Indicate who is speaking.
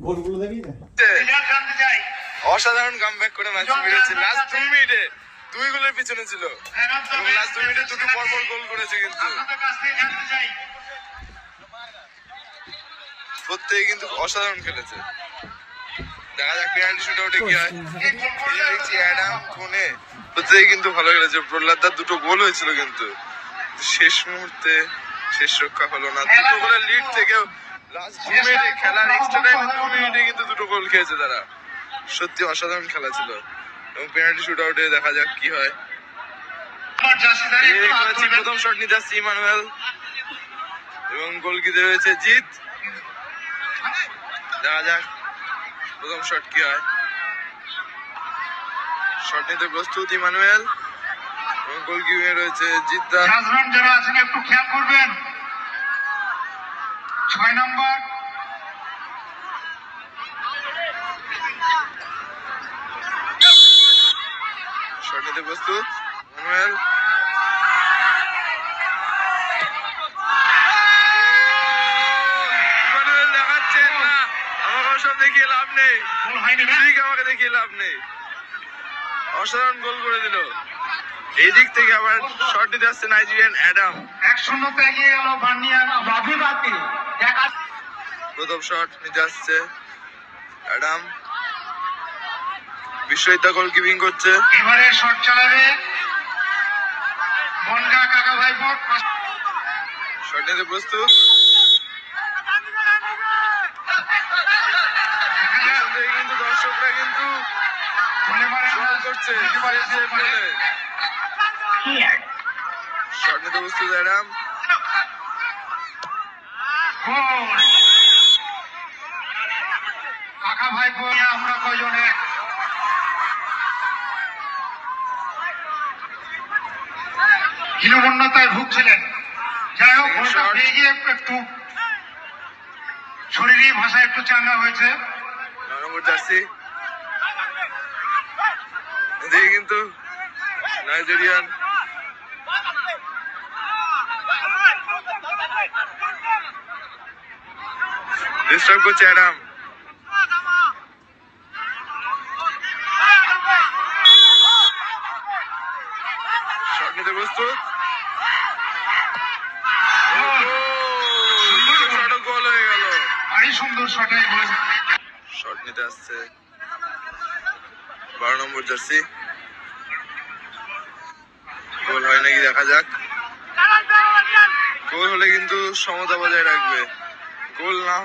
Speaker 1: গোলগুলো দেখি না
Speaker 2: অসাধারণ কামব্যাক করে ম্যাচ ফিরেছে লাস্ট 2 মিনিটে 2 গোলের পিছনে ছিল এবং লাস্ট 2 মিনিটে দুটো পরপর গোল করেছে কিন্তু প্রত্যেকে কিন্তু অসাধারণ খেলেছে দেখা যাক পেনাল্টি শুটআউটে কি হয় এই দেখছি অ্যাডাম কোনে প্রত্যেকে কিন্তু ভালো খেলেছে প্রহ্লাদার দুটো গোল হয়েছিল কিন্তু শেষ মুহূর্তে শেষ রক্ষা হলো না দুটো গোলের লিড থেকেও লাস্ট 2 মিনিটে খেলার এক্সট্রা টাইমে 2 মিনিটে কিন্তু দুটো গোল খেয়েছে তারা সত্যি অসাধারণ খেলা ছিল এবং পেনাল্টি শুটআউটে দেখা যাক কি হয় প্রথম শট নিতে আসছে ইমানুয়েল এবং গোলকিপার রয়েছে জিত দেখা যাক প্রথম শট কি হয় শট নিতে প্রস্তুত ইমানুয়েল এবং গোলকিপার রয়েছে জিদ্দা
Speaker 3: যারা আছেন একটু খেয়াল করবেন 6 নম্বর
Speaker 2: শট নিতে প্রস্তুত ইমানুয়েল দেখাচ্ছেন না আমাকে সব দেখিয়ে লাভ নেই
Speaker 3: গোল হয়নি না
Speaker 2: ঠিক আমাকে দেখিয়ে লাভ নেই অসাধারণ গোল করে দিল এই দিক থেকে আবার শট নিতে আসছে নাইজেরিয়ান অ্যাডাম
Speaker 3: 1-0 তে এগিয়ে গেল বার্নিয়ান রাবিবাতি
Speaker 2: প্রথম শট নিতে আসছে অ্যাডাম বিশ্বজিৎ গোলকিপিং করছে
Speaker 3: এবারে শট চালাবে বনগা কাকা ভাইপো
Speaker 2: শট নিতে প্রস্তুত কিন্তু দর্শকরা কিন্তু গোল করছে শট নিতে প্রস্তুত অ্যাডাম
Speaker 3: কাকা ভাইপো আমরা কয়জনে হীনমন্যতায় ভুগছিলেন যাই হোক গোলটা পেয়ে গিয়ে একটু শরীরী ভাষা একটু চাঙ্গা হয়েছে
Speaker 2: 9 নম্বর জার্সি এদিকে কিন্তু নাইজেরিয়ান ডিস্টার্ব করছে অ্যাডাম শট নিতে প্রস্তুত গোল হয়ে গেল
Speaker 3: ভারী সুন্দর শটে গোল
Speaker 2: শট নিতে আসছে 12 নম্বর জার্সি গোল হয় নাকি দেখা যাক গোল হলে কিন্তু সমতা বজায় রাখবে গোল না